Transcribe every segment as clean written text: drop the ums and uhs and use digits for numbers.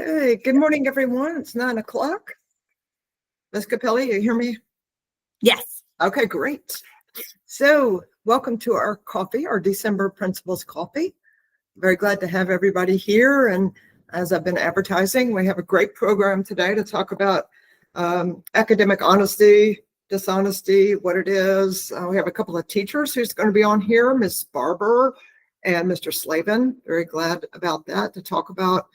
Okay, good morning, everyone. It's 9 o'clock. Ms. Capelli, you hear me? Yes. Okay, great. So welcome to our coffee, our December Principals Coffee. Very glad to have everybody here. And as I've been advertising, we have a great program today to talk about academic honesty, dishonesty, what it is. We have a couple of teachers who's going to be on here, Ms. Barber and Mr. Slavin. Very glad about that, to talk about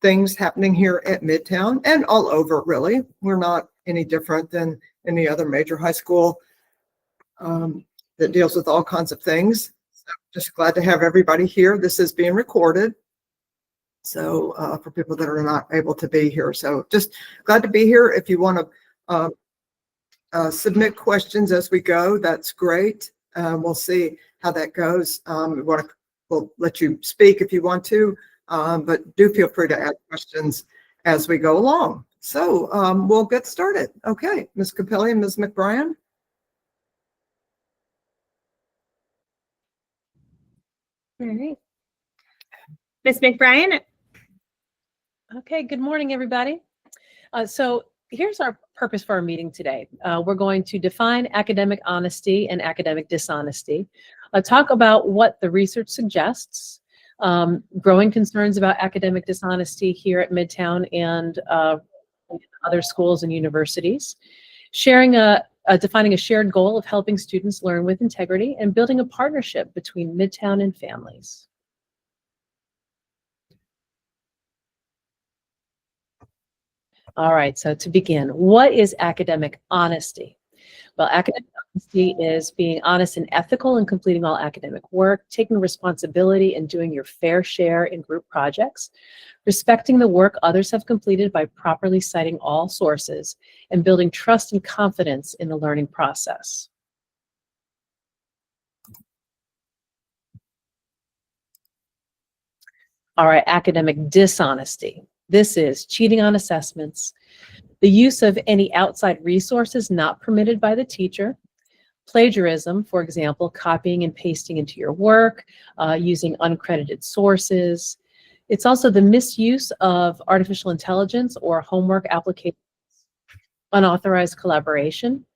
things happening here at Midtown and all over, really. We're not any different than any other major high school that deals with all kinds of things. So just glad to have everybody here. This is being recorded, so for people that are not able to be here. So just glad to be here. If you want to submit questions as we go, that's great. We'll see how that goes. We'll let you speak if you want to. But do feel free to add questions as we go along. So we'll get started. Okay, Ms. Capelli and Ms. McBrien. All right. Ms. McBrien. Okay, good morning, everybody. So here's our purpose for our meeting today. We're going to define academic honesty and academic dishonesty, talk about what the research suggests, growing concerns about academic dishonesty here at Midtown and other schools and universities, defining a shared goal of helping students learn with integrity, and building a partnership between Midtown and families. All right, so to begin, what is academic honesty? Well, academic honesty is being honest and ethical in completing all academic work, taking responsibility and doing your fair share in group projects, respecting the work others have completed by properly citing all sources, and building trust and confidence in the learning process. All right, academic dishonesty. This is cheating on assessments, the use of any outside resources not permitted by the teacher, plagiarism, for example, copying and pasting into your work, using uncredited sources. It's also the misuse of artificial intelligence or homework applications, unauthorized collaboration,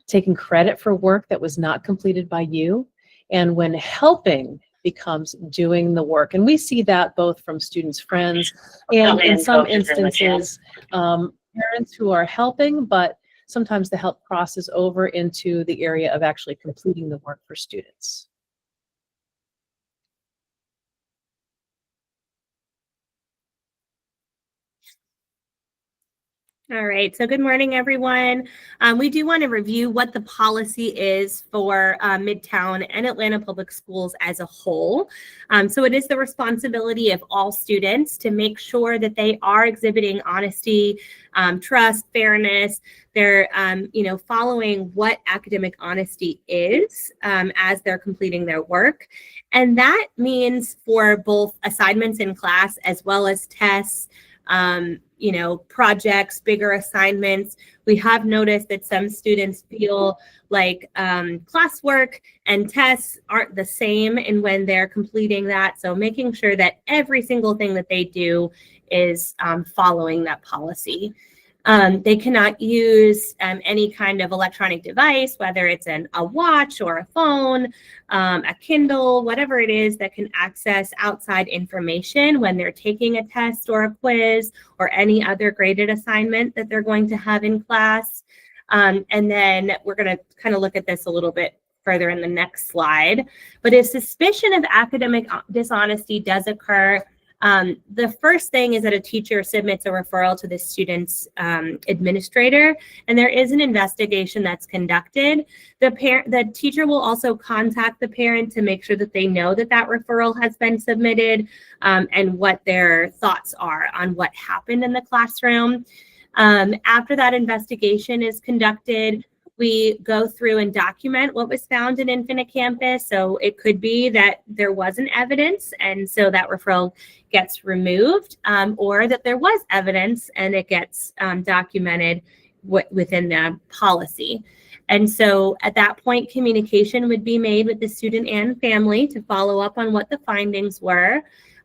taking credit for work that was not completed by you, and when helping becomes doing the work. And we see that both from students' friends and in some instances, parents who are helping, but sometimes the help crosses over into the area of actually completing the work for students. All right, so good morning, everyone. We do want to review what the policy is for Midtown and Atlanta Public Schools as a whole. So it is the responsibility of all students to make sure that they are exhibiting honesty, trust, fairness. They're, following what academic honesty is as they're completing their work. And that means for both assignments in class as well as tests, projects, bigger assignments. We have noticed that some students feel like classwork and tests aren't the same in when they're completing that. So making sure that every single thing that they do is following that policy. They cannot use any kind of electronic device, whether it's a watch or a phone, a Kindle, whatever it is that can access outside information when they're taking a test or a quiz or any other graded assignment that they're going to have in class. And then we're going to kind of look at this a little bit further in the next slide. But if suspicion of academic dishonesty does occur, the first thing is that a teacher submits a referral to the student's administrator, and there is an investigation that's conducted. The teacher will also contact the parent to make sure that they know that that referral has been submitted and what their thoughts are on what happened in the classroom. After that investigation is conducted, we go through and document what was found in Infinite Campus. So it could be that there wasn't evidence, and so that referral gets removed, or that there was evidence and it gets documented within the policy. And so at that point, communication would be made with the student and family to follow up on what the findings were.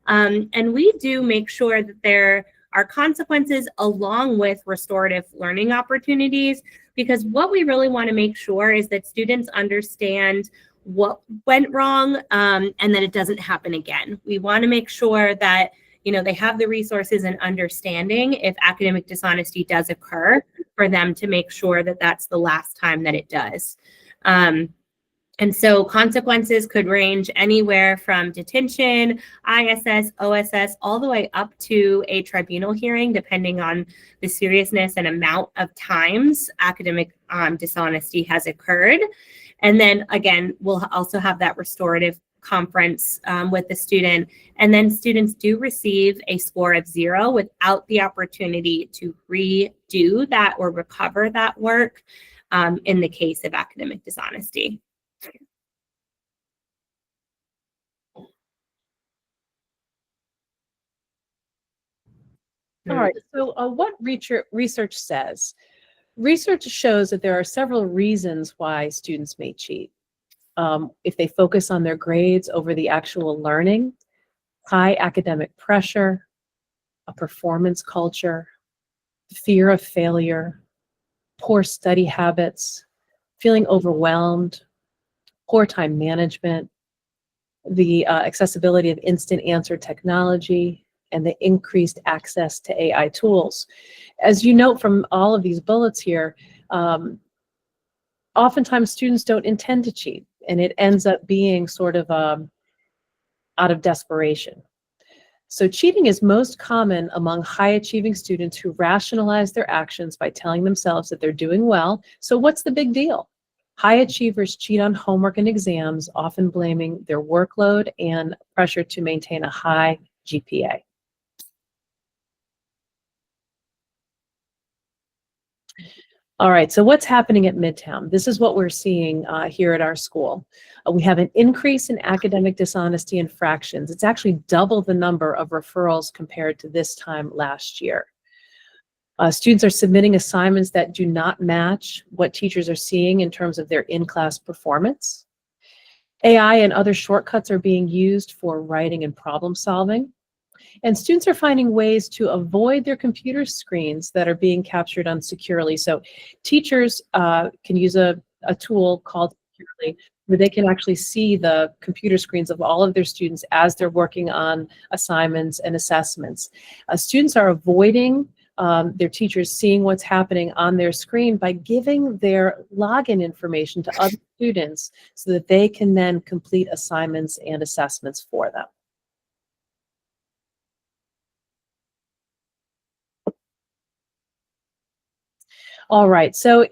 And we do make sure that there are consequences along with restorative learning opportunities, because what we really want to make sure is that students understand what went wrong, and that it doesn't happen again. We want to make sure that they have the resources and understanding if academic dishonesty does occur, for them to make sure that that's the last time that it does. And so consequences could range anywhere from detention, ISS, OSS, all the way up to a tribunal hearing, depending on the seriousness and amount of times academic dishonesty has occurred. And then again, we'll also have that restorative conference with the student. And then students do receive a score of 0 without the opportunity to redo that or recover that work in the case of academic dishonesty. All right, so what research says? Research shows that there are several reasons why students may cheat. If they focus on their grades over the actual learning, high academic pressure, a performance culture, fear of failure, poor study habits, feeling overwhelmed, poor time management, the accessibility of instant answer technology, and the increased access to AI tools. As you note from all of these bullets here, oftentimes students don't intend to cheat, and it ends up being sort of out of desperation. So cheating is most common among high-achieving students who rationalize their actions by telling themselves that they're doing well. So what's the big deal? High achievers cheat on homework and exams, often blaming their workload and pressure to maintain a high GPA. All right, so what's happening at Midtown? This is what we're seeing here at our school. We have an increase in academic dishonesty infractions. It's actually double the number of referrals compared to this time last year. Students are submitting assignments that do not match what teachers are seeing in terms of their in-class performance. AI and other shortcuts are being used for writing and problem solving. And students are finding ways to avoid their computer screens that are being captured unsecurely. So teachers can use a tool called Securely, where they can actually see the computer screens of all of their students as they're working on assignments and assessments. Students are avoiding their teachers seeing what's happening on their screen by giving their login information to other students so that they can then complete assignments and assessments for them. All right, so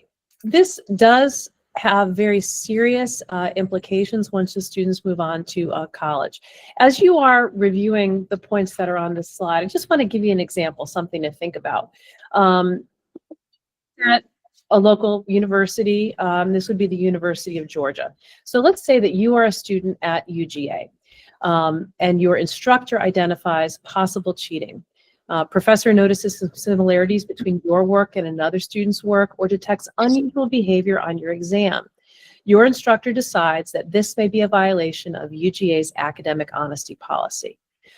this does have very serious implications once the students move on to college. As you are reviewing the points that are on this slide, I just want to give you an example, something to think about. At a local university, this would be the University of Georgia. So let's say that you are a student at UGA, and your instructor identifies possible cheating. Professor notices some similarities between your work and another student's work, or detects unusual behavior on your exam. Your instructor decides that this may be a violation of UGA's academic honesty policy.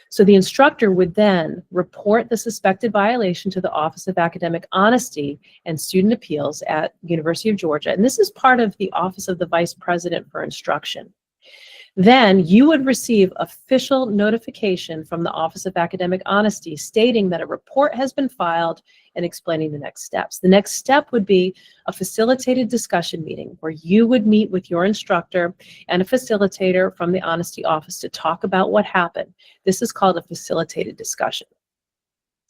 So the instructor would then report the suspected violation to the Office of Academic Honesty and Student Appeals at University of Georgia. And this is part of the Office of the Vice President for Instruction. Then you would receive official notification from the Office of Academic Honesty stating that a report has been filed and explaining the next steps. The next step would be a facilitated discussion meeting where you would meet with your instructor and a facilitator from the Honesty Office to talk about what happened. This is called a facilitated discussion.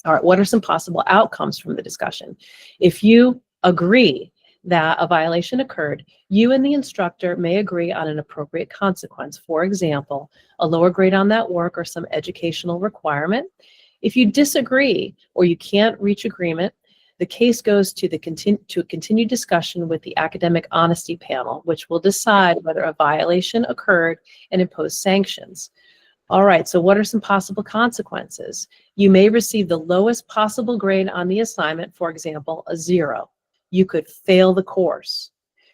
All right, what are some possible outcomes from the discussion? If you agree that a violation occurred, you and the instructor may agree on an appropriate consequence. For example, a lower grade on that work or some educational requirement. If you disagree or you can't reach agreement, the case goes to a continued discussion with the Academic Honesty Panel, which will decide whether a violation occurred and impose sanctions. All right, so what are some possible consequences? You may receive the lowest possible grade on the assignment, for example, a 0. You could fail the course.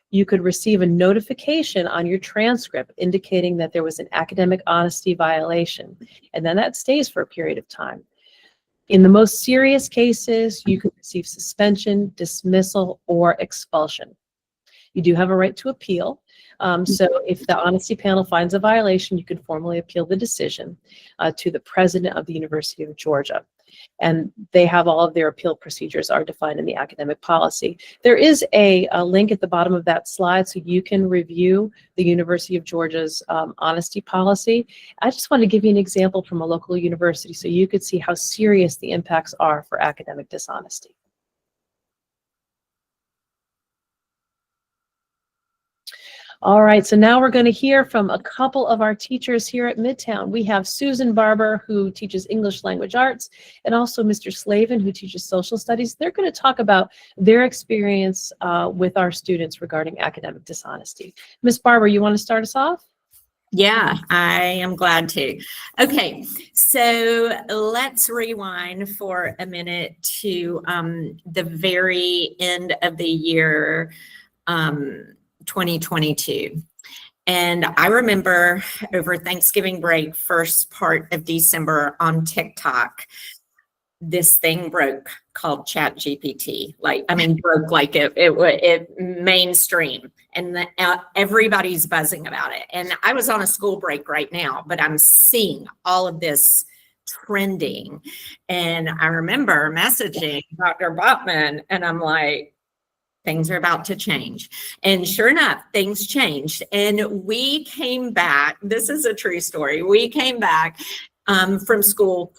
You could receive a notification on your transcript indicating that there was an academic honesty violation, and then that stays for a period of time. In the most serious cases, you could receive suspension, dismissal, or expulsion. You do have a right to appeal. So if the honesty panel finds a violation, you can formally appeal the decision to the president of the University of Georgia. And they have all of their appeal procedures are defined in the academic policy. There is a link at the bottom of that slide so you can review the University of Georgia's honesty policy. I just want to give you an example from a local university so you could see how serious the impacts are for academic dishonesty. All right, so now we're going to hear from a couple of our teachers here at Midtown. We have Susan Barber, who teaches English Language Arts, and also Mr. Slavin, who teaches Social Studies. They're going to talk about their experience with our students regarding academic dishonesty. Ms. Barber, you want to start us off? Yeah, I am glad to. Okay, so let's rewind for a minute to the very end of the year 2022. And I remember over Thanksgiving break, first part of December on TikTok, this thing broke called ChatGPT. Broke like it mainstream, and everybody's buzzing about it. And I was on a school break right now, but I'm seeing all of this trending. And I remember messaging Dr. Botman, and I'm like, things are about to change. And sure enough, things changed. And we came back. This is a true story. We came back from school,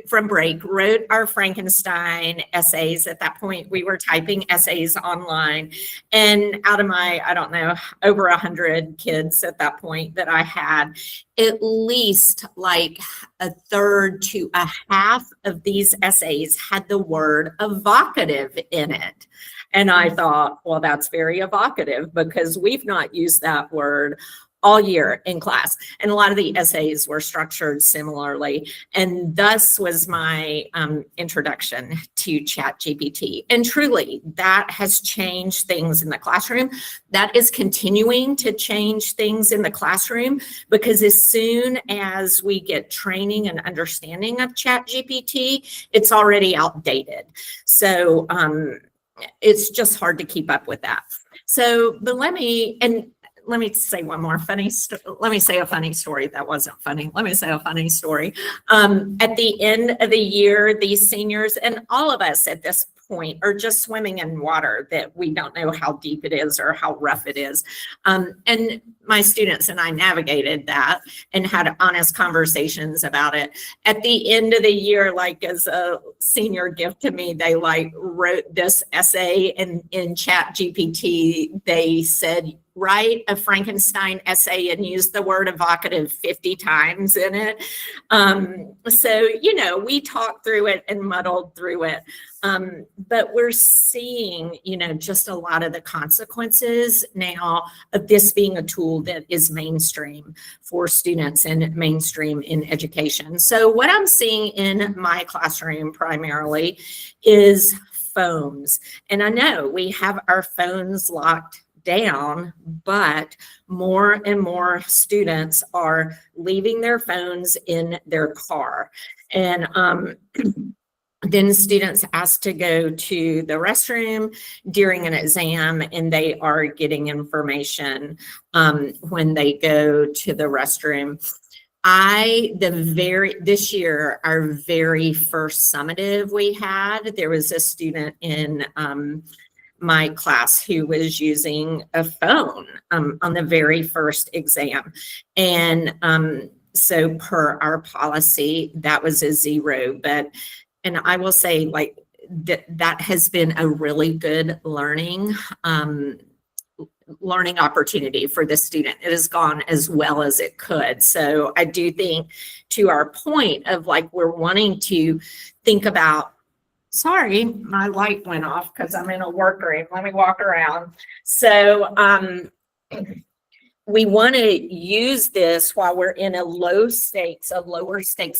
from break, wrote our Frankenstein essays. At that point, we were typing essays online. And out of my, I don't know, over 100 kids at that point that I had, at least like a third to a half of these essays had the word evocative in it. And I thought, well, that's very evocative because we've not used that word all year in class. And a lot of the essays were structured similarly. And thus was my introduction to ChatGPT. And truly, that has changed things in the classroom. That is continuing to change things in the classroom, because as soon as we get training and understanding of ChatGPT, it's already outdated. So it's just hard to keep up with that. So, but let me say one more let me say a funny story. That wasn't funny. Let me say a funny story. At the end of the year, these seniors and all of us at this point are just swimming in water that we don't know how deep it is or how rough it is. And my students and I navigated that and had honest conversations about it. At the end of the year, like as a senior gift to me, they wrote this essay, and in ChatGPT, they said, write a Frankenstein essay and use the word evocative 50 times in it. So, we talked through it and muddled through it. But we're seeing, just a lot of the consequences now of this being a tool that is mainstream for students and mainstream in education. So what I'm seeing in my classroom primarily is phones. And I know we have our phones locked down, but more and more students are leaving their phones in their car. And then students asked to go to the restroom during an exam, and they are getting information when they go to the restroom. This year, our very first summative we had, there was a student in my class who was using a phone on the very first exam. And so per our policy, that was a 0. And I will say that has been a really good learning opportunity for the student. It has gone as well as it could. So I do think, to our point of we're wanting to think about, sorry, my light went off because I'm in a workroom. Let me walk around. So we want to use this while we're in a lower stakes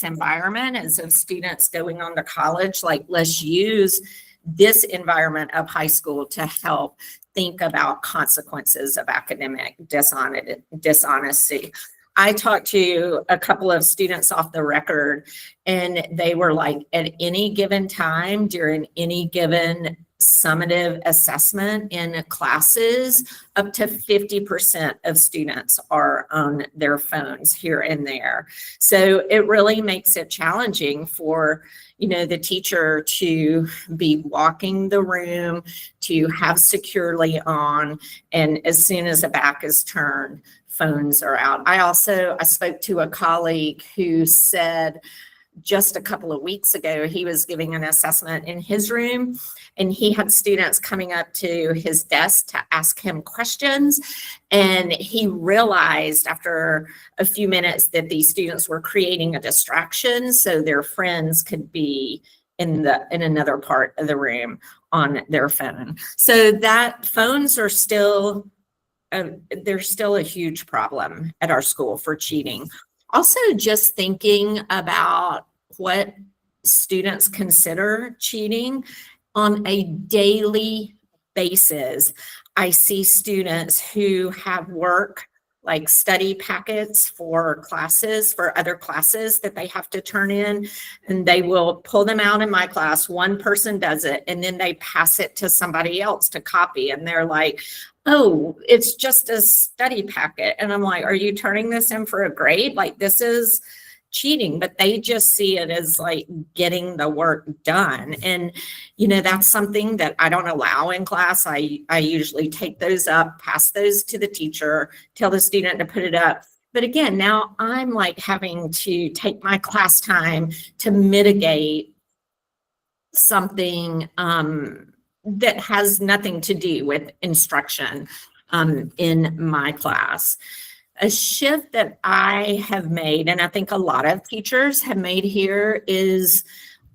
environment as of students going on to college. Let's use this environment of high school to help think about consequences of academic dishonesty. I talked to a couple of students off the record, and they were like, at any given time during any given summative assessment in classes, up to 50% of students are on their phones here and there. So it really makes it challenging for, the teacher to be walking the room, to have securely on, and as soon as the back is turned, phones are out. I spoke to a colleague who said just a couple of weeks ago, he was giving an assessment in his room, and he had students coming up to his desk to ask him questions. And he realized after a few minutes that these students were creating a distraction so their friends could be in another part of the room on their phone. So that phones are still, they're still a huge problem at our school for cheating. Also, just thinking about what students consider cheating on a daily basis. I see students who have work like study packets for classes, for other classes that they have to turn in, and they will pull them out in my class. One person does it, and then they pass it to somebody else to copy, and they're like, oh, it's just a study packet. And I'm like, are you turning this in for a grade? Like, this is cheating, but they just see it as like getting the work done. And, that's something that I don't allow in class. I usually take those up, pass those to the teacher, tell the student to put it up. But again, now I'm like having to take my class time to mitigate something that has nothing to do with instruction in my class. A shift that I have made, and I think a lot of teachers have made here, is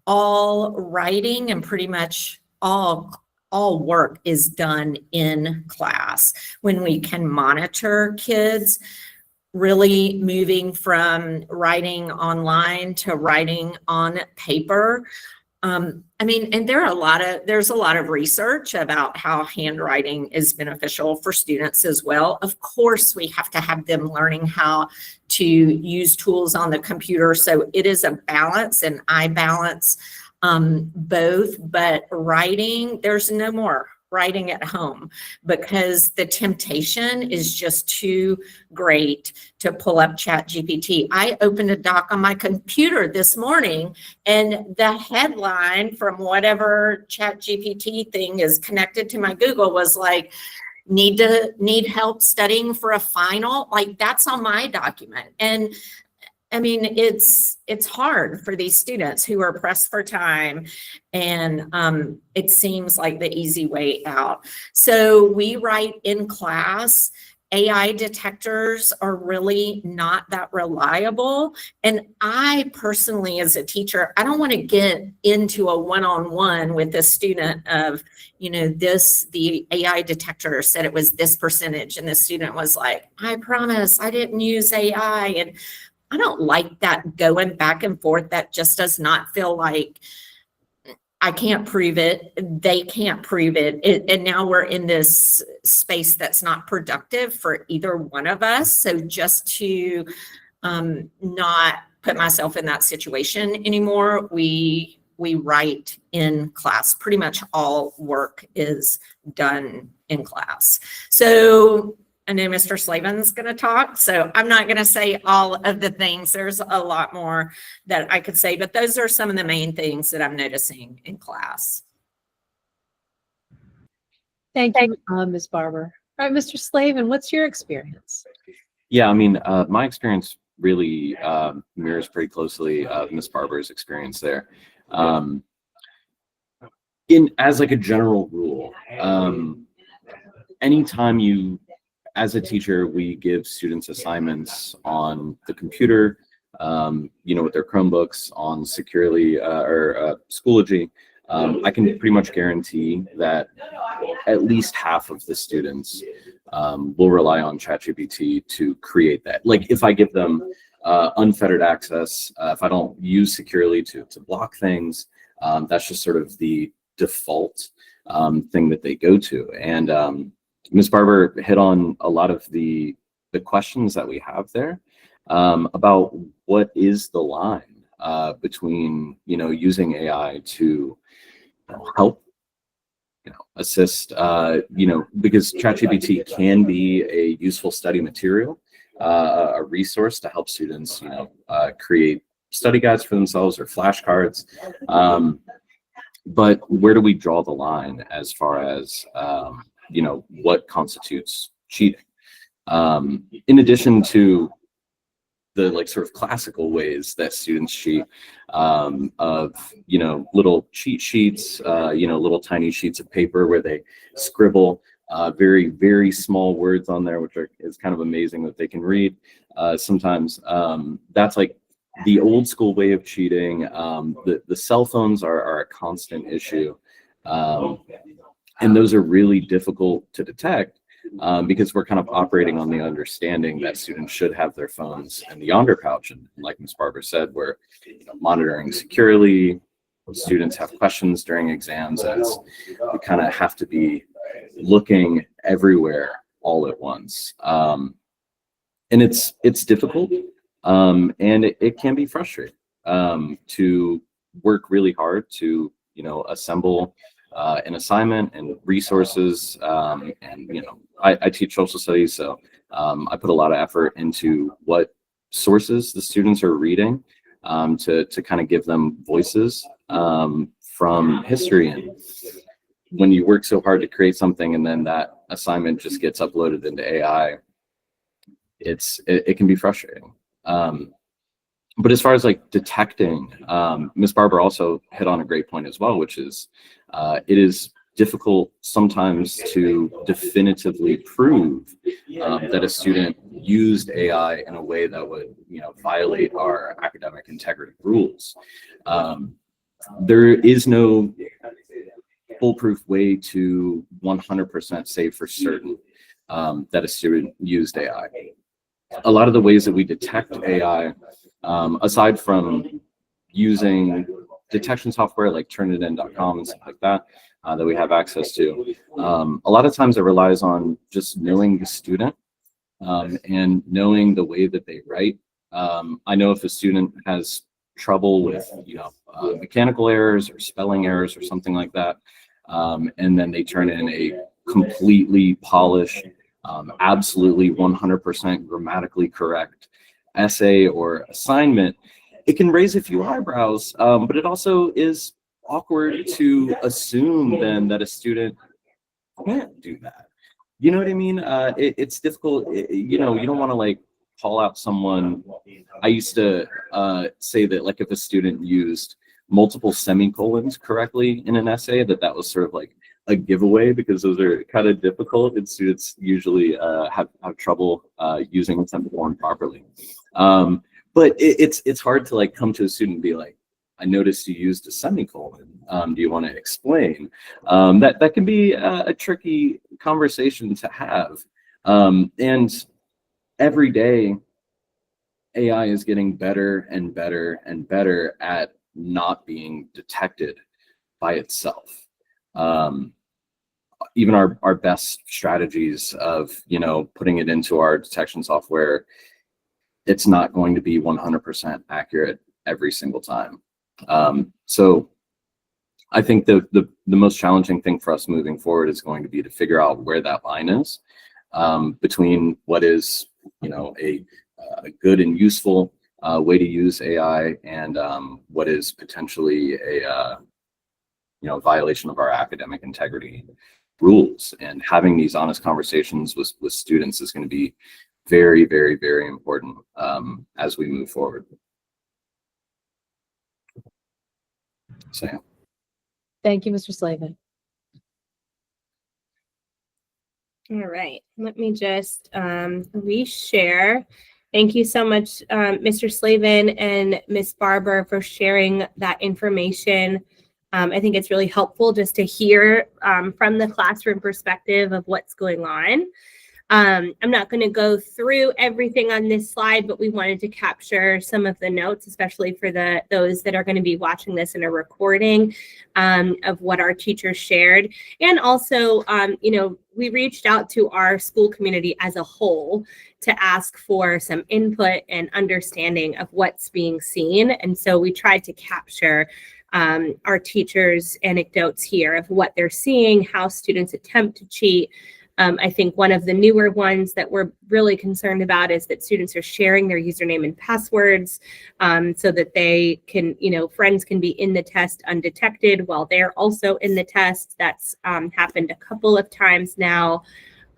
all writing and pretty much all work is done in class. When we can monitor kids, really moving from writing online to writing on paper. And there's a lot of research about how handwriting is beneficial for students as well. Of course, we have to have them learning how to use tools on the computer. So it is a balance, and I balance both, but writing, there's no more writing at home because the temptation is just too great to pull up ChatGPT. I opened a doc on my computer this morning, and the headline from whatever ChatGPT thing is connected to my Google was like, need help studying for a final. Like, that's on my document. And I mean, it's hard for these students who are pressed for time, and it seems like the easy way out. So we write in class. AI detectors are really not that reliable. And I personally, as a teacher, I don't want to get into a one-on-one with a student of, the AI detector said it was this percentage, and the student was like, I promise I didn't use AI. And I don't like that going back and forth. That just does not feel like I can't prove it. They can't prove it. And now we're in this space that's not productive for either one of us. So just to not put myself in that situation anymore, we write in class. Pretty much all work is done in class. So I know Mr. Slavin's going to talk, so I'm not going to say all of the things. There's a lot more that I could say, but those are some of the main things that I'm noticing in class. Thank you, Ms. Barber. All right, Mr. Slavin, what's your experience? Yeah, my experience really mirrors pretty closely Ms. Barber's experience there. As like a general rule, anytime as a teacher, we give students assignments on the computer, with their Chromebooks, on Securely or Schoology. I can pretty much guarantee that at least half of the students will rely on ChatGPT to create that. Like, if I give them unfettered access, if I don't use Securely to block things, that's just sort of the default thing that they go to. And Ms. Barber hit on a lot of the questions that we have there. about what is the line between, using AI to help, assist, because ChatGPT can be a useful study material, a resource to help students, create study guides for themselves or flashcards. But where do we draw the line as far as, what constitutes cheating? In addition to the sort of classical ways that students cheat, of little cheat sheets, little tiny sheets of paper where they scribble very, very small words on there, which is kind of amazing that they can read sometimes. That's like the old school way of cheating. The cell phones are a constant issue, and those are really difficult to detect. Because we're kind of operating on the understanding that students should have their phones in the yonder pouch. And like Ms. Barber said, we're monitoring securely. Students have questions during exams, and we kind of have to be looking everywhere all at once. And it's difficult, and it can be frustrating to work really hard to, assemble an assignment and resources, and I teach social studies, so I put a lot of effort into what sources the students are reading, to kind of give them voices from history. And when you work so hard to create something and then that assignment just gets uploaded into AI, it can be frustrating. But as far as detecting, Ms. Barber also hit on a great point as well, which is it is difficult sometimes to definitively prove that a student used AI in a way that would, violate our academic integrity rules. There is no foolproof way to 100% say for certain that a student used AI. A lot of the ways that we detect AI, aside from using detection software like Turnitin.com and stuff like that, that we have access to, a lot of times it relies on just knowing the student, and knowing the way that they write. I know if a student has trouble with, mechanical errors or spelling errors or something like that, and then they turn in a completely polished, absolutely 100% grammatically correct essay or assignment, it can raise a few eyebrows, but it also is awkward to assume then that a student can't do that. You know what I mean? It's difficult. You don't want to call out someone. I used to say that if a student used multiple semicolons correctly in an essay, that was sort of a giveaway, because those are kind of difficult and students usually have trouble using a semicolon properly. But it's hard to come to a student and be like, I noticed you used a semicolon. Do you want to explain? That can be a tricky conversation to have. And every day, AI is getting better and better and better at not being detected by itself. Even our best strategies of, putting it into our detection software, it's not going to be 100% accurate every single time. So I think the most challenging thing for us moving forward is going to be to figure out where that line is, between what is, a good and useful way to use AI, and what is potentially a violation of our academic integrity rules. And having these honest conversations with students is going to be very, very, very important as we move forward. So, yeah. Thank you, Mr. Slavin. All right, let me just reshare. Thank you so much, Mr. Slavin and Ms. Barber, for sharing that information. I think it's really helpful just to hear from the classroom perspective of what's going on. I'm not going to go through everything on this slide, but we wanted to capture some of the notes, especially for those that are going to be watching this in a recording of what our teachers shared. And also, we reached out to our school community as a whole to ask for some input and understanding of what's being seen. And so we tried to capture our teachers' anecdotes here of what they're seeing, how students attempt to cheat. I think one of the newer ones that we're really concerned about is that students are sharing their username and passwords so that they can, friends can be in the test undetected while they're also in the test. That's happened a couple of times now.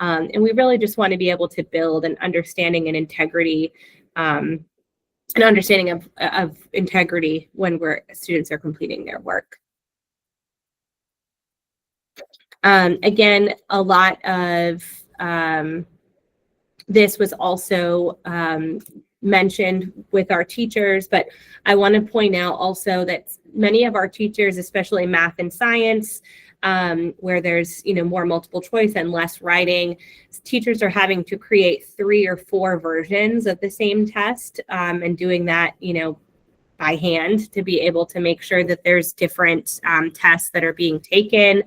And we really just want to be able to build an understanding and integrity, an understanding of integrity when students are completing their work. Again, a lot of this was also mentioned with our teachers, but I want to point out also that many of our teachers, especially math and science, where there's more multiple choice and less writing, teachers are having to create 3 or 4 versions of the same test and doing that by hand to be able to make sure that there's different tests that are being taken.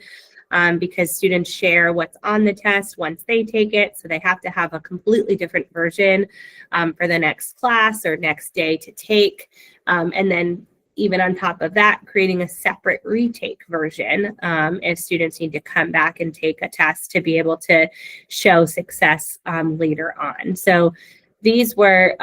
Because students share what's on the test once they take it. So they have to have a completely different version for the next class or next day to take. And then even on top of that, creating a separate retake version if students need to come back and take a test to be able to show success later on. So these were,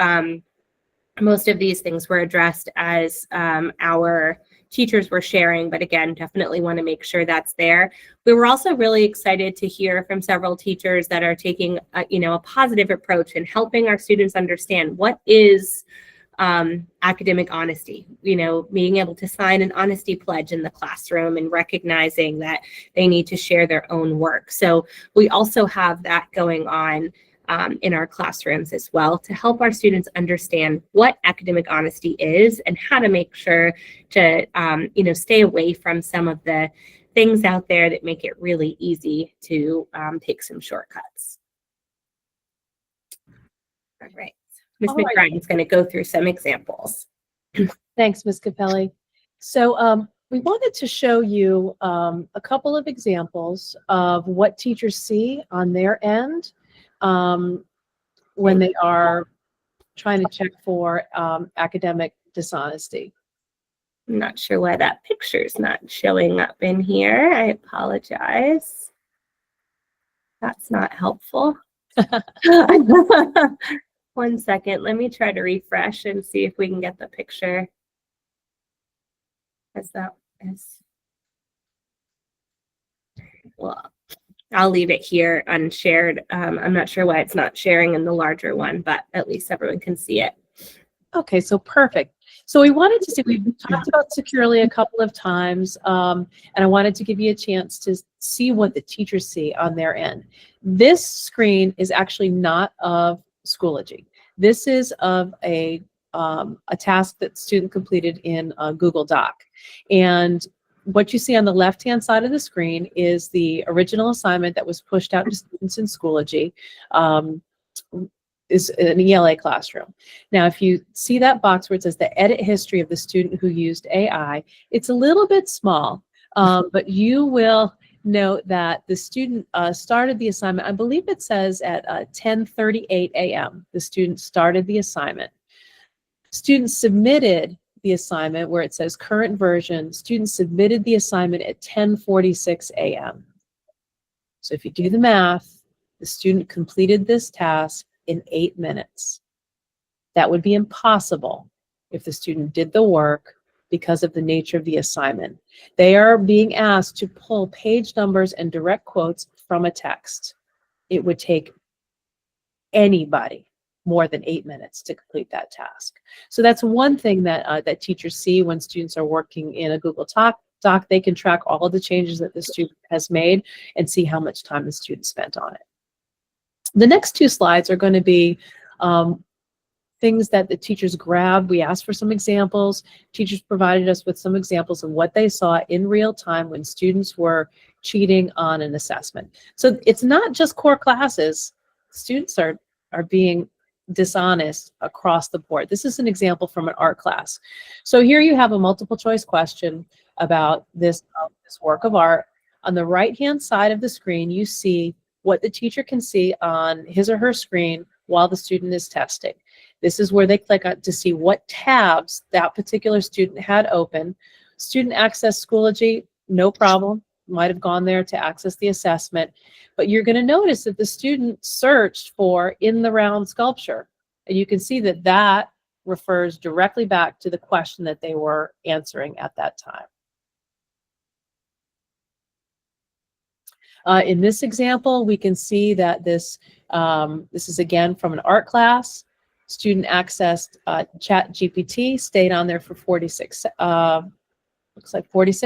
most of these things were addressed as our teachers were sharing, but again, definitely want to make sure that's there. We were also really excited to hear from several teachers that are taking a positive approach and helping our students understand what is academic honesty, being able to sign an honesty pledge in the classroom and recognizing that they need to share their own work. So we also have that going on in our classrooms as well to help our students understand what academic honesty is and how to make sure to, stay away from some of the things out there that make it really easy to take some shortcuts. All right. Ms. All right. McBride is going to go through some examples. Thanks, Ms. Capelli. So we wanted to show you a couple of examples of what teachers see on their end when they are trying to check for academic dishonesty. I'm not sure why that picture is not showing up in here. I apologize. That's not helpful. 1 second. Let me try to refresh and see if we can get the picture. As that is. Well, I'll leave it here unshared. I'm not sure why it's not sharing in the larger one, but at least everyone can see it. Okay, so perfect. So we wanted to see, we've talked about Securely a couple of times, and I wanted to give you a chance to see what the teachers see on their end. This screen is actually not of Schoology. This is of a task that student completed in Google Doc. And what you see on the left-hand side of the screen is the original assignment that was pushed out to students in Schoology. Is an ELA classroom. Now, if you see that box where it says the edit history of the student who used AI, it's a little bit small, but you will note that the student started the assignment, I believe it says at 10:38 a.m. The student started the assignment. Students submitted the assignment where it says current version. Students submitted the assignment at 10:46 a.m. So if you do the math, the student completed this task in 8 minutes. That would be impossible if the student did the work because of the nature of the assignment. They are being asked to pull page numbers and direct quotes from a text. It would take anybody more than 8 minutes to complete that task. So that's one thing that that teachers see when students are working in a Google Doc. They can track all of the changes that the student has made and see how much time the student spent on it. The next 2 slides are going to be things that the teachers grabbed. We asked for some examples. Teachers provided us with some examples of what they saw in real time when students were cheating on an assessment. So it's not just core classes. students are being dishonest across the board. This is an example from an art class. So here you have a multiple choice question about this work of art. On the right-hand side of the screen, you see what the teacher can see on his or her screen while the student is testing. This is where they click on to see what tabs that particular student had open. Student access Schoology, no problem. Might have gone there to access the assessment, but you're going to notice that the student searched for in the round sculpture. And you can see that that refers directly back to the question that they were answering at that time. In this example, we can see that this is again from an art class. Student accessed ChatGPT, stayed on there for 46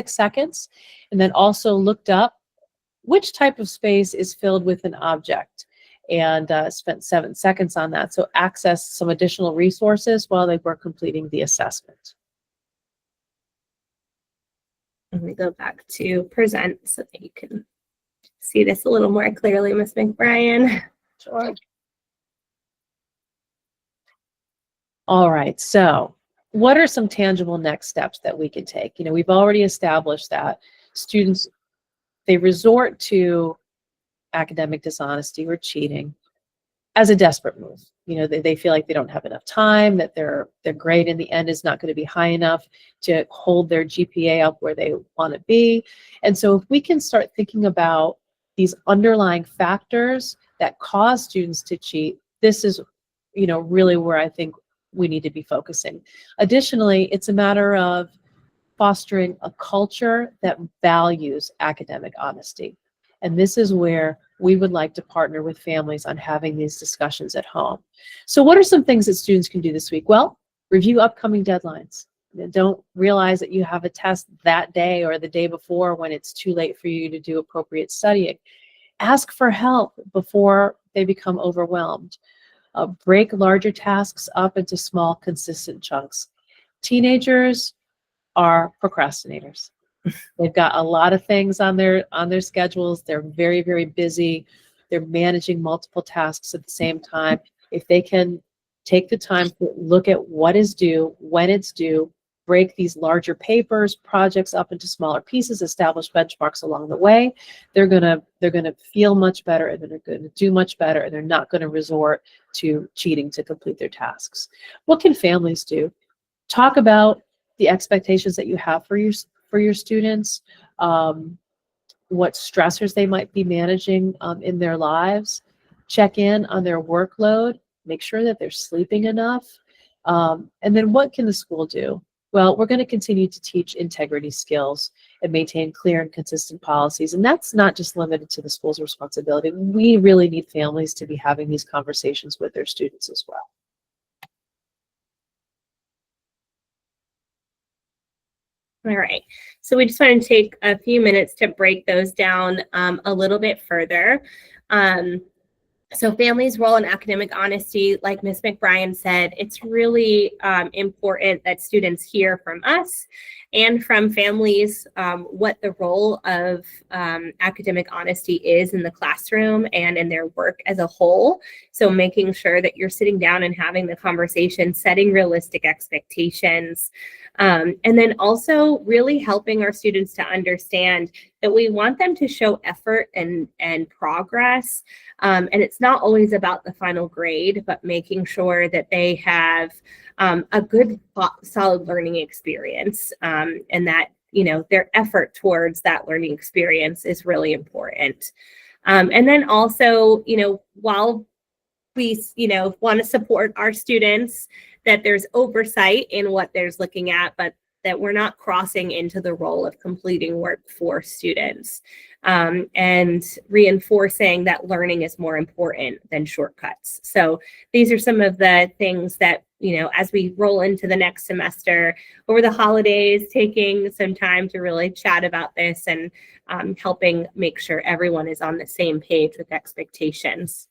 seconds, and then also looked up which type of space is filled with an object, and spent 7 seconds on that. So accessed some additional resources while they were completing the assessment. Let me go back to present so that you can see this a little more clearly, Ms. McBrien. Sure. All right, so what are some tangible next steps that we can take? You know, we've already established that students, they resort to academic dishonesty or cheating as a desperate move. You know, they feel like they don't have enough time, that their grade in the end is not going to be high enough to hold their GPA up where they want to be. And so if we can start thinking about these underlying factors that cause students to cheat, this is, you know, really where I think we need to be focusing. Additionally, it's a matter of fostering a culture that values academic honesty. And this is where we would like to partner with families on having these discussions at home. So what are some things that students can do this week? Well, review upcoming deadlines. Don't realize that you have a test that day or the day before when it's too late for you to do appropriate studying. Ask for help before they become overwhelmed. Break larger tasks up into small, consistent chunks. Teenagers are procrastinators. They've got a lot of things on their schedules. They're very, very busy. They're managing multiple tasks at the same time. If they can take the time to look at what is due, when it's due, break these larger papers, projects up into smaller pieces, establish benchmarks along the way, they're gonna feel much better, and they're gonna do much better, and they're not gonna resort to cheating to complete their tasks. What can families do? Talk about the expectations that you have for your students, what stressors they might be managing in their lives. Check in on their workload, make sure that they're sleeping enough. And then what can the school do? Well, we're going to continue to teach integrity skills and maintain clear and consistent policies. And that's not just limited to the school's responsibility. We really need families to be having these conversations with their students as well. All right, so we just want to take a few minutes to break those down a little bit further. So families' role in academic honesty, like Ms. McBrien said, it's really important that students hear from us and from families what the role of academic honesty is in the classroom and in their work as a whole. So making sure that you're sitting down and having the conversation, setting realistic expectations, and then also really helping our students to understand that we want them to show effort and progress. And it's not always about the final grade, but making sure that they have a good, solid learning experience, and that, you know, their effort towards that learning experience is really important. And then also, you know, while we, you know, want to support our students, that there's oversight in what they're looking at, but that we're not crossing into the role of completing work for students, and reinforcing that learning is more important than shortcuts. So these are some of the things that, you know, as we roll into the next semester over the holidays, taking some time to really chat about this and helping make sure everyone is on the same page with expectations.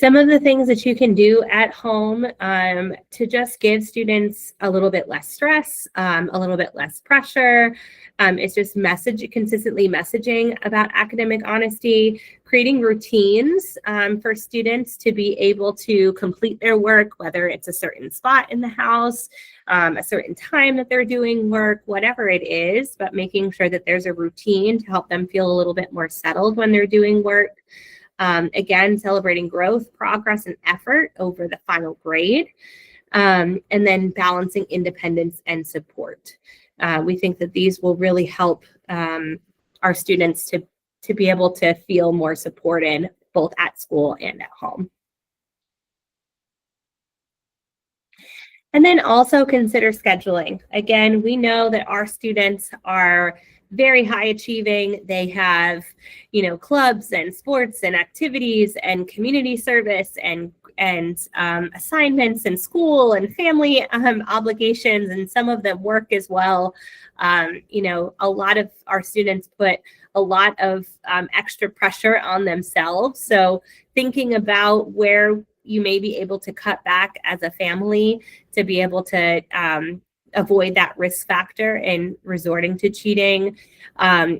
Some of the things that you can do at home to just give students a little bit less stress, a little bit less pressure, is just consistently messaging about academic honesty, creating routines for students to be able to complete their work, whether it's a certain spot in the house, a certain time that they're doing work, whatever it is, but making sure that there's a routine to help them feel a little bit more settled when they're doing work. Again, celebrating growth, progress, and effort over the final grade, and then balancing independence and support. We think that these will really help our students to be able to feel more supported both at school and at home. And then also consider scheduling. Again, we know that our students are very high achieving. They have, clubs and sports and activities and community service and assignments and school and family obligations, and some of them work as well. A lot of our students put a lot of extra pressure on themselves. So thinking about where you may be able to cut back as a family to be able to avoid that risk factor in resorting to cheating.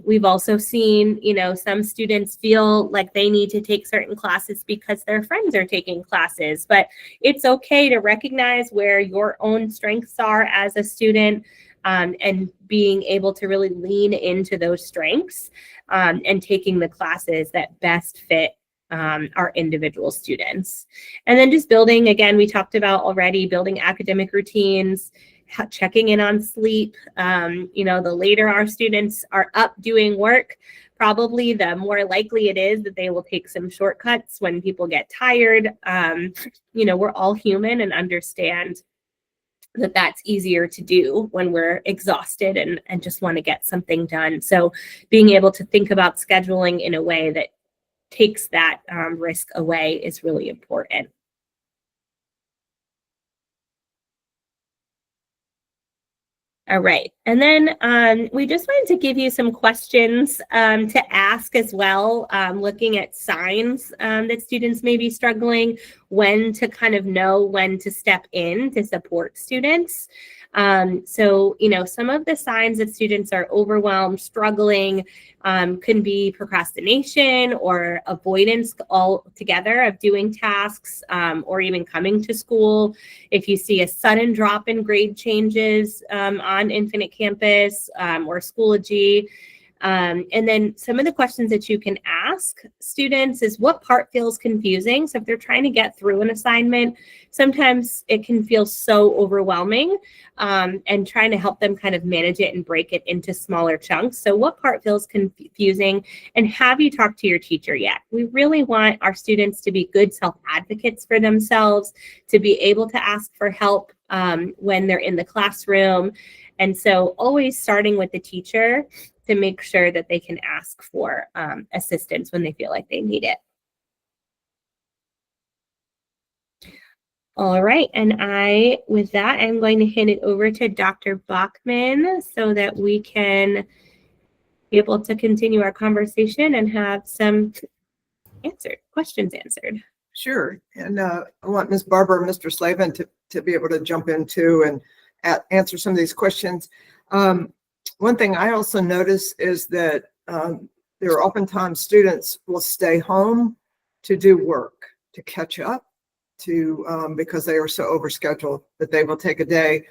We've also seen, some students feel like they need to take certain classes because their friends are taking classes, but it's okay to recognize where your own strengths are as a student, and being able to really lean into those strengths, and taking the classes that best fit our individual students. And then just building, again, we talked about already, building academic routines, checking in on sleep. The later our students are up doing work, probably the more likely it is that they will take some shortcuts when people get tired. We're all human and understand that that's easier to do when we're exhausted and just want to get something done. So being able to think about scheduling in a way that takes that risk away is really important. All right. And then we just wanted to give you some questions to ask as well, looking at signs that students may be struggling, when to kind of know when to step in to support students. So, some of the signs that students are overwhelmed, struggling, can be procrastination or avoidance altogether of doing tasks, or even coming to school. If you see a sudden drop in grade changes on Infinite Campus or Schoology. And then some of the questions that you can ask students is, what part feels confusing? So if they're trying to get through an assignment, sometimes it can feel so overwhelming, and trying to help them kind of manage it and break it into smaller chunks. So what part feels confusing, and have you talked to your teacher yet? We really want our students to be good self-advocates for themselves, to be able to ask for help when they're in the classroom. And so always starting with the teacher to make sure that they can ask for assistance when they feel like they need it. All right, and with that, I'm going to hand it over to Dr. Bachman so that we can be able to continue our conversation and have some questions answered. Sure. And I want Ms. Barber and Mr. Slavin to be able to jump into and answer some of these questions. One thing I also notice is that there are oftentimes students will stay home to do work, to catch up, because they are so overscheduled that they will take a day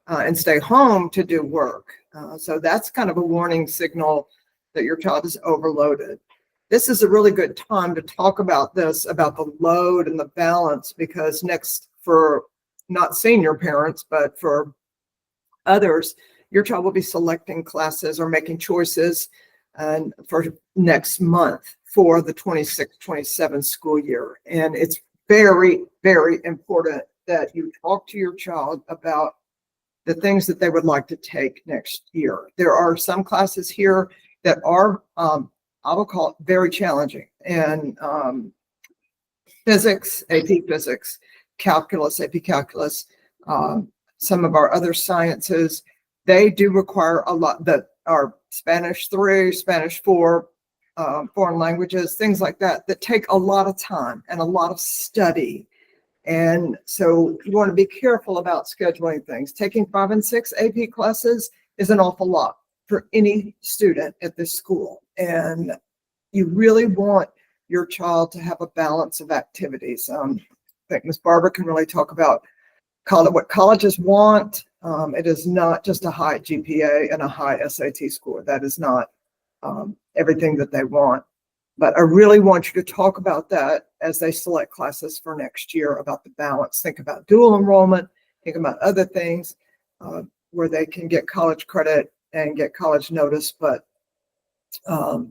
and stay home to do work. So that's kind of a warning signal that your child is overloaded. This is a really good time to talk about about the load and the balance, because next, for not senior parents, but for others, your child will be selecting classes or making choices and for next month for the 26-27 school year. And it's very, very important that you talk to your child about the things that they would like to take next year. There are some classes here that are, I will call it, very challenging. And physics, AP Physics, calculus, AP Calculus, some of our other sciences, they do require a lot, that are Spanish 3, Spanish 4, foreign languages, things like that, that take a lot of time and a lot of study. And so you want to be careful about scheduling things. Taking 5 and 6 AP classes is an awful lot for any student at this school. And you really want your child to have a balance of activities. I think Ms. Barber can really talk about what colleges want. It is not just a high GPA and a high SAT score. That is not everything that they want. But I really want you to talk about that as they select classes for next year, about the balance. Think about dual enrollment, think about other things where they can get college credit and get college notice, but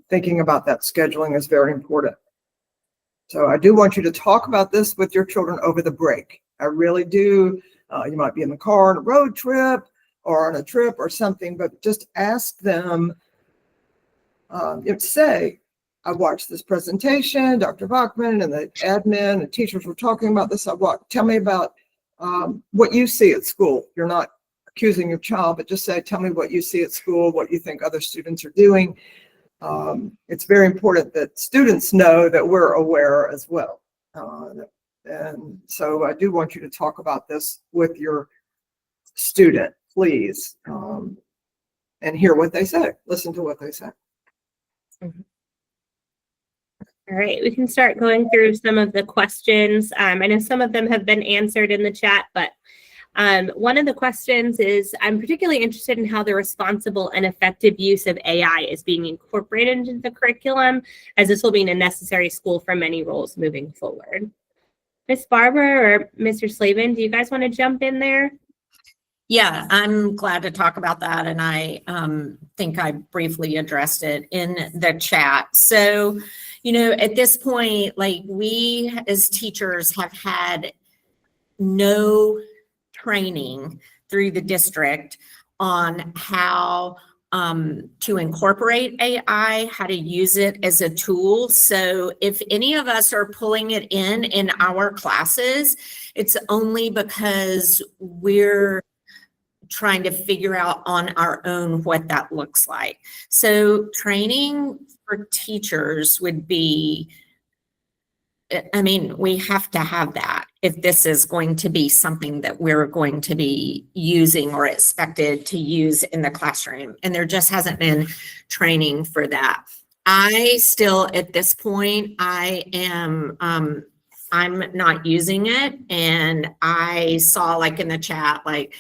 thinking about that scheduling is very important. So I do want you to talk about this with your children over the break. I really do. You might be in the car on a road trip or on a trip or something, but just ask them, say, I watched this presentation, Dr. Bachman and the admin and teachers were talking about this. Tell me about what you see at school. You're not accusing your child, but just say, tell me what you see at school, what you think other students are doing. It's very important that students know that we're aware as well. And so I do want you to talk about this with your student, please, and hear what they say. Listen to what they say. All right, we can start going through some of the questions. I know some of them have been answered in the chat, but one of the questions is, I'm particularly interested in how the responsible and effective use of AI is being incorporated into the curriculum, as this will be a necessary school for many roles moving forward. Ms. Barber or Mr. Slavin, do you guys want to jump in there? Yeah, I'm glad to talk about that. And I think I briefly addressed it in the chat. So, at this point, like, we as teachers have had no training through the district on how to incorporate AI, how to use it as a tool. So if any of us are pulling it in our classes, it's only because we're trying to figure out on our own what that looks like. So training for teachers would be, we have to have that if this is going to be something that we're going to be using or expected to use in the classroom. And there just hasn't been training for that. I still, at this point, I'm not using it. And I saw, like, in the chat, like,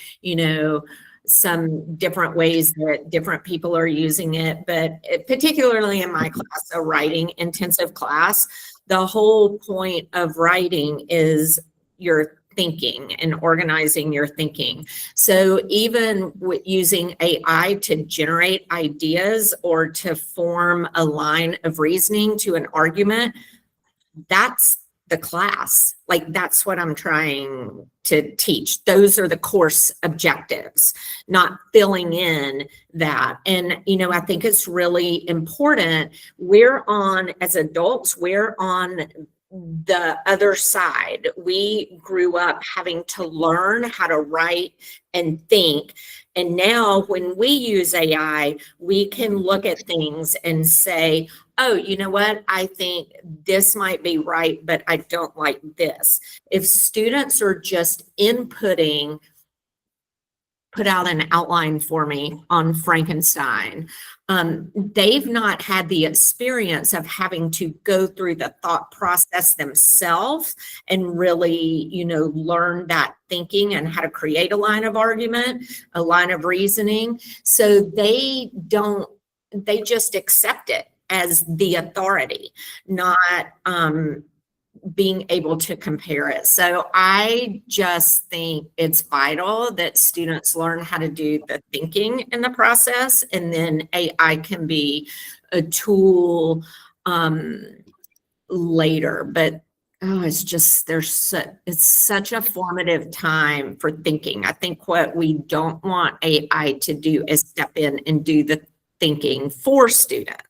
some different ways that different people are using it, but particularly in my class, a writing intensive class, the whole point of writing is your thinking and organizing your thinking. So even with using AI to generate ideas or to form a line of reasoning to an argument, that's the class. Like, that's what I'm trying to teach. Those are the course objectives, not filling in that. And, I think it's really important. As adults, we're on the other side. We grew up having to learn how to write and think. And now when we use AI, we can look at things and say, oh, you know what? I think this might be right, but I don't like this. If students are just inputting, put out an outline for me on Frankenstein, they've not had the experience of having to go through the thought process themselves and really, learn that thinking and how to create a line of argument, a line of reasoning. So they just accept it as the authority, not being able to compare it. So I just think it's vital that students learn how to do the thinking in the process, and then AI can be a tool later. But it's such a formative time for thinking. I think what we don't want AI to do is step in and do the thinking for students.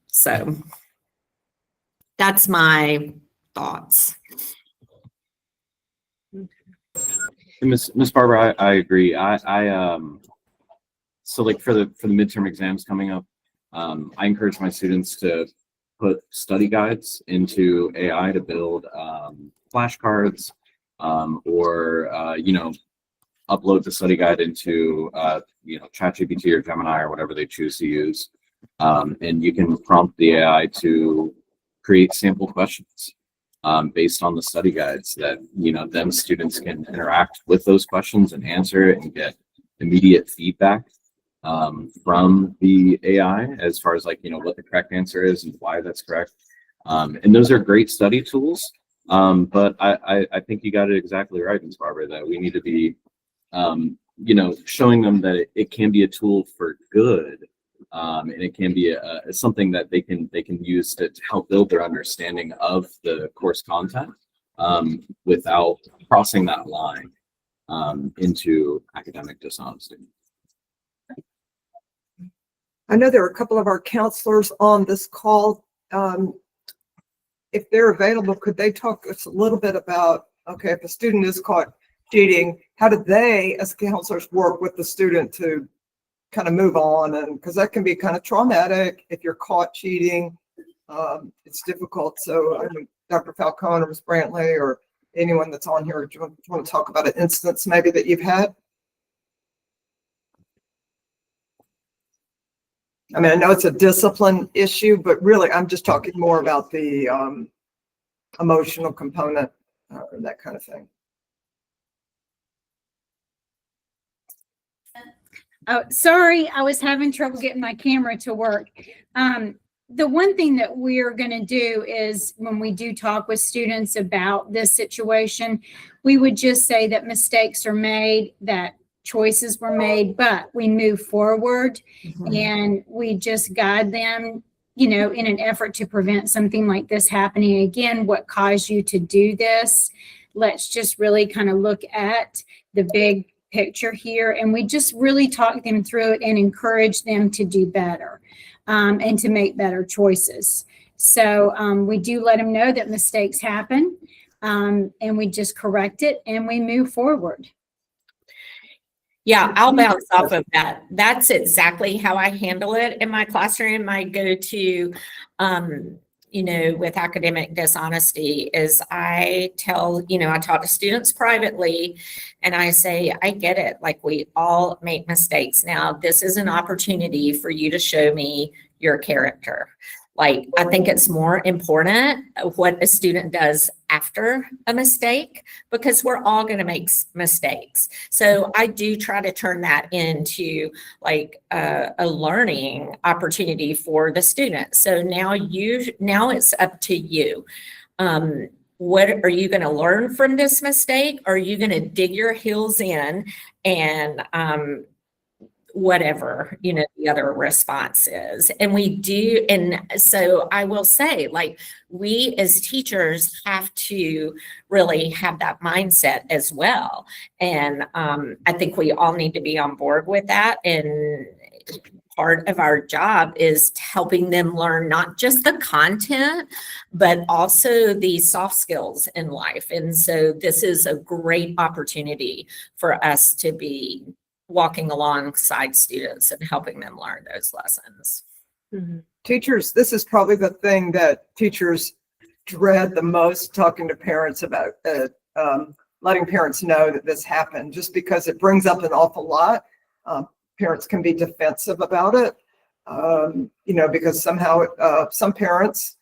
So that's my thoughts. Miss Barber, I agree. So like for the midterm exams coming up, I encourage my students to put study guides into AI to build flashcards, or upload the study guide into ChatGPT or Gemini or whatever they choose to use. And you can prompt the AI to create sample questions based on the study guides that then students can interact with those questions and answer it and get immediate feedback from the AI as far as what the correct answer is and why that's correct. And those are great study tools. But I think you got it exactly right, Ms. Barbara, that we need to be showing them that it can be a tool for good. And it can be something that they can use to help build their understanding of the course content without crossing that line into academic dishonesty. I know there are a couple of our counselors on this call. If they're available, could they talk us a little bit about, okay, if a student is caught cheating, how do they, as counselors, work with the student to kind of move on? And because that can be kind of traumatic if you're caught cheating. It's difficult. So I mean, Dr. Falcone or Ms. Brantley or anyone that's on here, do you want to talk about an instance maybe that you've had? I mean, I know it's a discipline issue, but really I'm just talking more about the emotional component, that kind of thing. Oh, sorry, I was having trouble getting my camera to work. The one thing that we're going to do is when we do talk with students about this situation, we would just say that mistakes are made, that choices were made, but we move forward and we just guide them, in an effort to prevent something like this happening again. What caused you to do this? Let's just really kind of look at the big picture here. And we just really talk them through it and encourage them to do better and to make better choices. So we do let them know that mistakes happen and we just correct it and we move forward. Yeah, I'll bounce off of that. That's exactly how I handle it in my classroom. I go to, with academic dishonesty is I talk to students privately and I say, I get it. Like we all make mistakes. Now, this is an opportunity for you to show me your character. Like, I think it's more important what a student does after a mistake because we're all going to make mistakes. So I do try to turn that into like a learning opportunity for the student. So now it's up to you. What are you going to learn from this mistake? Are you going to dig your heels in and whatever, the other response is. And we do. And so I will say, like, we as teachers have to really have that mindset as well. And I think we all need to be on board with that. And part of our job is helping them learn not just the content, but also the soft skills in life. And so this is a great opportunity for us to be walking alongside students and helping them learn those lessons. Mm-hmm. Teachers, this is probably the thing that teachers dread the most, talking to parents about letting parents know that this happened, just because it brings up an awful lot. Parents can be defensive about it, because somehow some parents,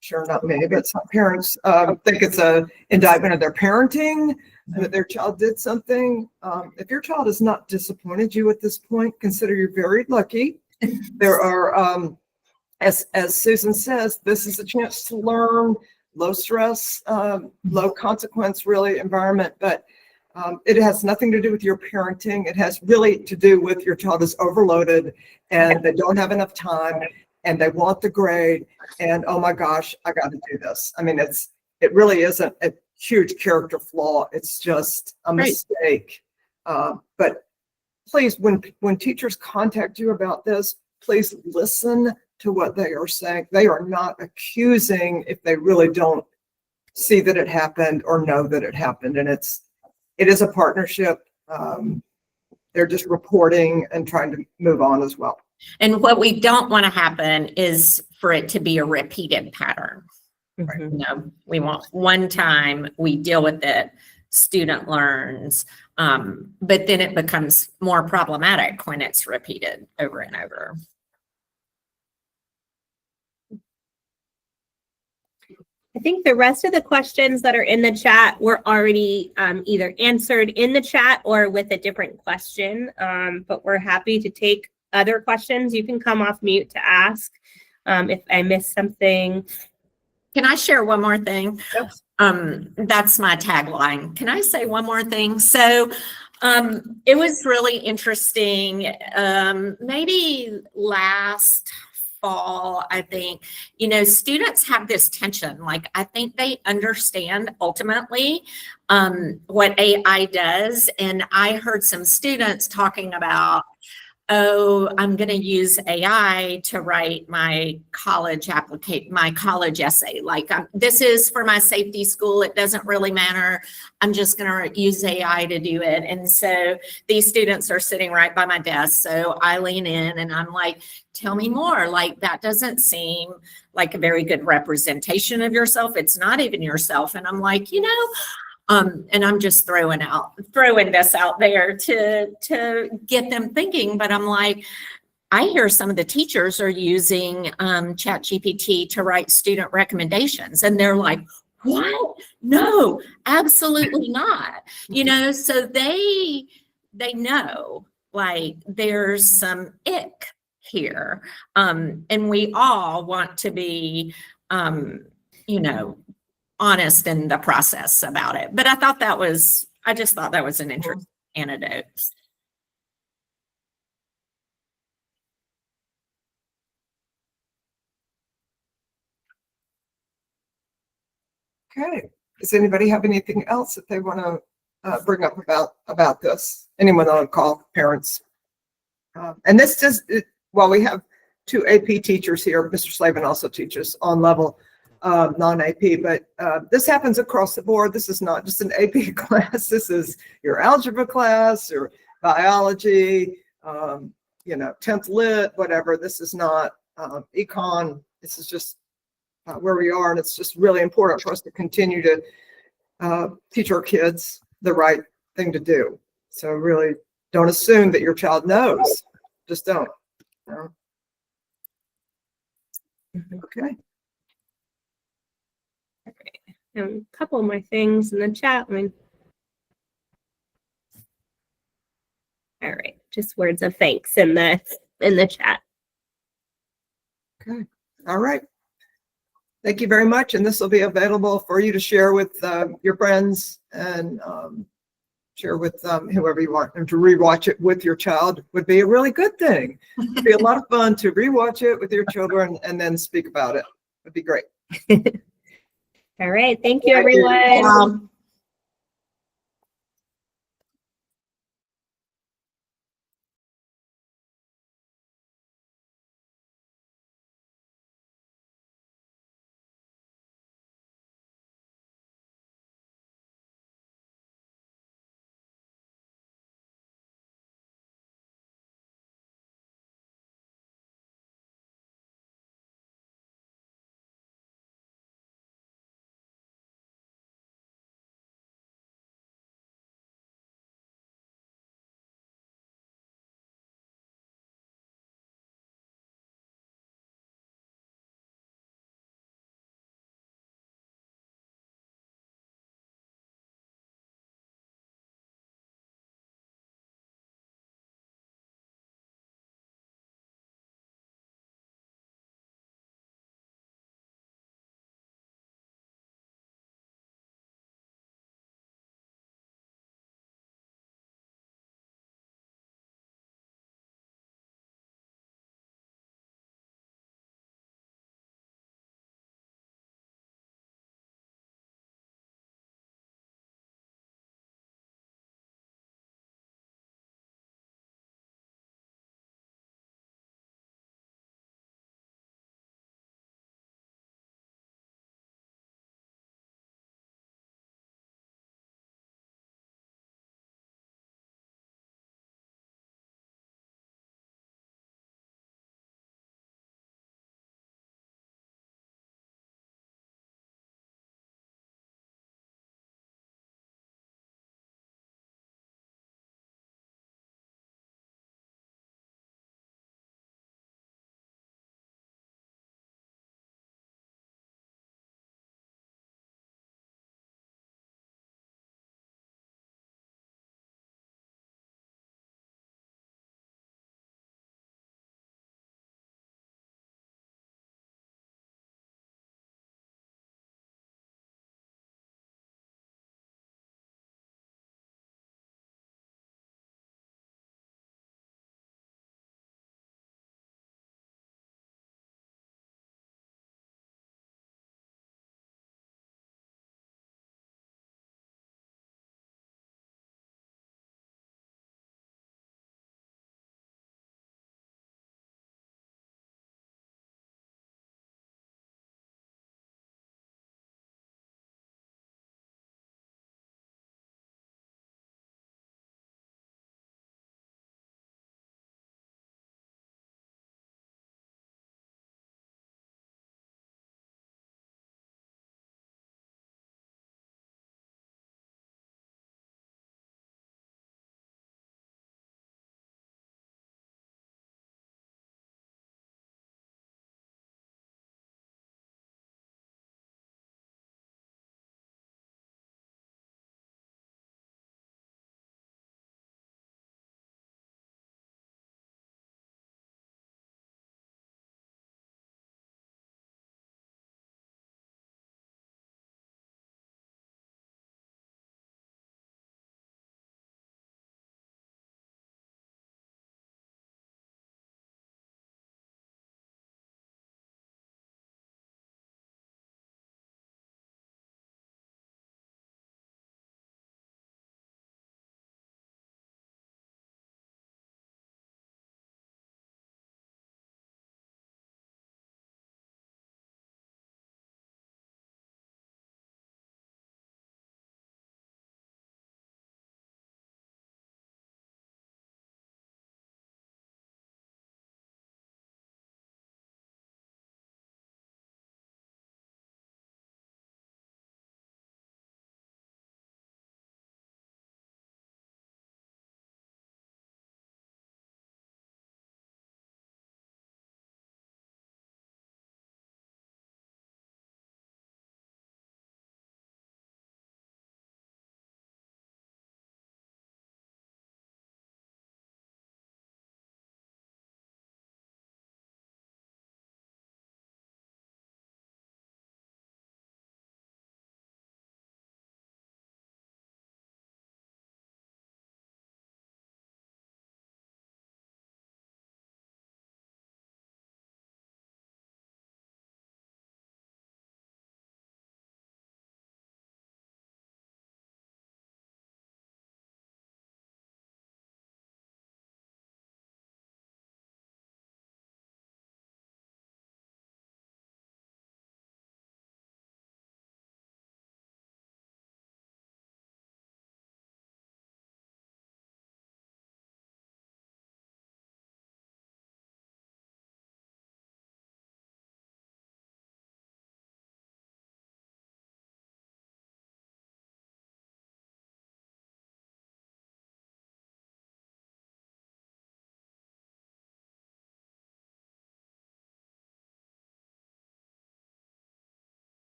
sure not me, but some parents think it's an indictment of their parenting, that their child did something. If your child has not disappointed you at this point, consider you're very lucky. There are, as Susan says, this is a chance to learn, low stress, low consequence, really, environment, but it has nothing to do with your parenting. It has really to do with your child is overloaded and they don't have enough time and they want the grade and, oh my gosh, I got to do this. I mean, it really isn't a huge character flaw. It's just a mistake. But please, when teachers contact you about this, please listen to what they are saying. They are not accusing if they really don't see that it happened or know that it happened. And it is a partnership. They're just reporting and trying to move on as well. And what we don't want to happen is for it to be a repeated pattern. You know, we want one time we deal with it, student learns, but then it becomes more problematic when it's repeated over and over. I think the rest of the questions that are in the chat were already either answered in the chat or with a different question, but we're happy to take other questions. You can come off mute to ask if I missed something. Can I share one more thing? Yes. That's my tagline. Can I say one more thing? So it was really interesting. Maybe last fall, I think, you know, students have this tension. Like, I think they understand ultimately what AI does. And I heard some students talking about, oh, I'm going to use AI to write my college essay. Like, this is for my safety school. It doesn't really matter. I'm just going to use AI to do it. And so these students are sitting right by my desk. So I lean in and I'm like, tell me more. Like, that doesn't seem like a very good representation of yourself. It's not even yourself. And I'm like, you know, and I'm just throwing this out there to get them thinking. But I'm like, I hear some of the teachers are using ChatGPT to write student recommendations, and they're like, what? No, absolutely not. You know, so they know, like, there's some ick here, and we all want to be, you know, honest in the process about it. But I just thought that was an interesting anecdote. Okay. Does anybody have anything else that they want to bring up about this? Anyone on the call, parents? And this does, well, we have 2 AP teachers here. Mr. Slavin also teaches on level non-AP, but this happens across the board. This is not just an AP class. This is your algebra class or biology, you know, 10th lit, whatever. This is not econ. This is just where we are. And it's just really important for us to continue to teach our kids the right thing to do. So really don't assume that your child knows. Just don't. You know? Okay. A couple more things in the chat. All right, just words of thanks in the chat. Okay. All right. Thank you very much. And this will be available for you to share with your friends and share with whoever you want. And to rewatch it with your child would be a really good thing. It'd be a lot of fun to rewatch it with your children and then speak about it. It'd be great. All right, thank you, everyone.